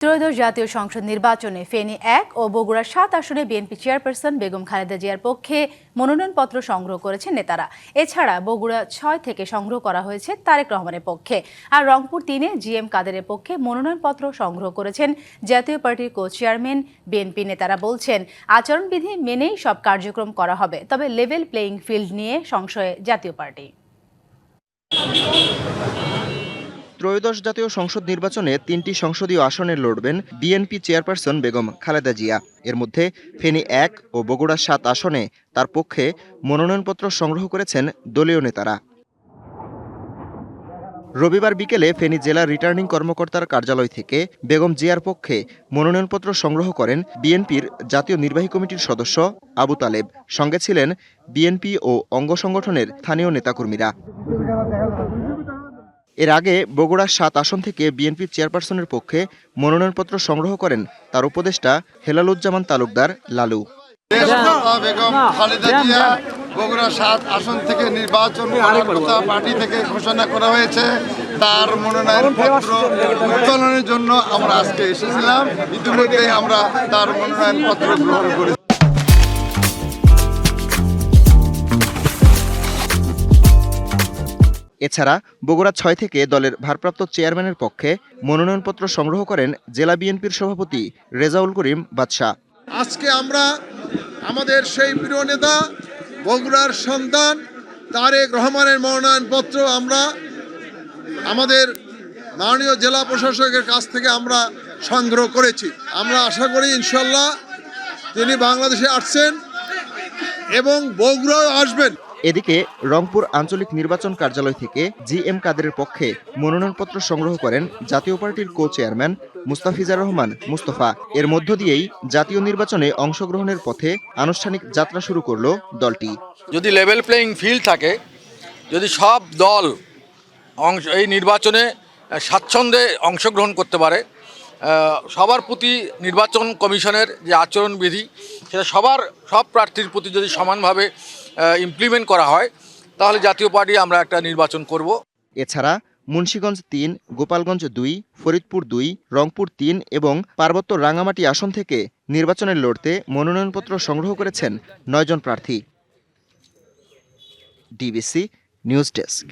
ত্রয়োদশ জাতীয় সংসদ নির্বাচনে ফেনী ১ ও বগুড়া ৭ আসনে বিএনপি চেয়ারপারসন বেগম খালেদা জিয়ার পক্ষে মনোনয়নপত্র সংগ্রহ করেছেন নেতারা। এছাড়া বগুড়া ৬ থেকে সংগ্রহ করা হয়েছে তারেক রহমানের পক্ষে, আর রংপুর ৩-এ জিএম কাদেরের পক্ষে মনোনয়নপত্র সংগ্রহ করেছেন জাতীয় পার্টির কো চেয়ারম্যান। বিএনপি নেতারা বলছেন, আচরণবিধি মেনেই সব কার্যক্রম করা হবে, তবে লেভেল প্লেয়িং ফিল্ড নিয়ে সংশয়ে জাতীয় পার্টি। ত্রয়োদশ জাতীয় সংসদ নির্বাচনে ৩টি সংসদীয় আসনে লড়বেন বিএনপি চেয়ারপারসন বেগম খালেদা জিয়া। এর মধ্যে ফেনী ১ ও বগুড়া ৭ আসনে তার পক্ষে মনোনয়নপত্র সংগ্রহ করেছেন দলীয় নেতারা। রবিবার বিকেলে ফেনী জেলা রিটার্নিং কর্মকর্তার কার্যালয় থেকে বেগম জিয়ার পক্ষে মনোনয়নপত্র সংগ্রহ করেন বিএনপির জাতীয় নির্বাহী কমিটির সদস্য আবু তালেব। সঙ্গে ছিলেন বিএনপি ও অঙ্গ সংগঠনের স্থানীয় নেতাকর্মীরা। এর আগে বগুড়া ৭ আসন থেকে বিএনপি চেয়ারপারসনের পক্ষে মনোনয়নপত্র সংগ্রহ করেন তার উপদেষ্টা হেলালুজ্জামান তালুকদার লালু। বেগম খালেদা জিয়া বগুড়া ৭ আসন থেকে নির্বাচন করার কথা পার্টি থেকে ঘোষণা করা হয়েছে। তার মনোনয়নপত্র উত্তোলনের জন্য আমরা আজকে এসেছিলাম। ইতিমধ্যে আমরা তার মনোনয়নপত্র গ্রহণ করেছি। এছাড়া বগুড়া ৬ থেকে দলের ভারপ্রাপ্ত চেয়ারম্যানের পক্ষে মনোনয়নপত্র সংগ্রহ করেন জেলা বিএনপির সভাপতি রেজাউল করিম বাদশা। আজকে আমরা আমাদের সেই প্রিয় নেতা বগুড়ার সন্তান তারেক রহমানের মনোনয়নপত্র আমরা আমাদের মাননীয় জেলা প্রশাসকের কাছ থেকে আমরা সংগ্রহ করেছি। আমরা আশা করি ইনশাল্লাহ তিনি বাংলাদেশে আসছেন এবং বগুড়াও আসবেন। এদিকে রংপুর আঞ্চলিক নির্বাচন কার্যালয় থেকে জিএম কাদেরের পক্ষে মনোনয়নপত্র সংগ্রহ করেন জাতীয় পার্টির কো চেয়ারম্যান মুস্তাফিজার রহমান মুস্তফা। এর মধ্য দিয়েই জাতীয় নির্বাচনে অংশগ্রহণের পথে আনুষ্ঠানিক যাত্রা শুরু করল দলটি। যদি লেভেল প্লেয়িং ফিল্ড থাকে, যদি সব দল এই নির্বাচনে স্বাচ্ছন্দ্যে অংশগ্রহণ করতে পারে, সবার প্রতি নির্বাচন কমিশনের যে আচরণবিধি সেটা সব প্রার্থীর প্রতি যদি সমানভাবে ইমপ্লিমেন্ট করা হয়, তাহলে জাতীয় পার্টি আমরা একটা নির্বাচন করব। এছাড়া মুন্সিগঞ্জ ৩, গোপালগঞ্জ ২, ফরিদপুর ২, রংপুর ৩ এবং পার্বত্য রাঙামাটি আসন থেকে নির্বাচনে লড়তে মনোনয়নপত্র সংগ্রহ করেছেন ৯ জন প্রার্থী। DBC news desk.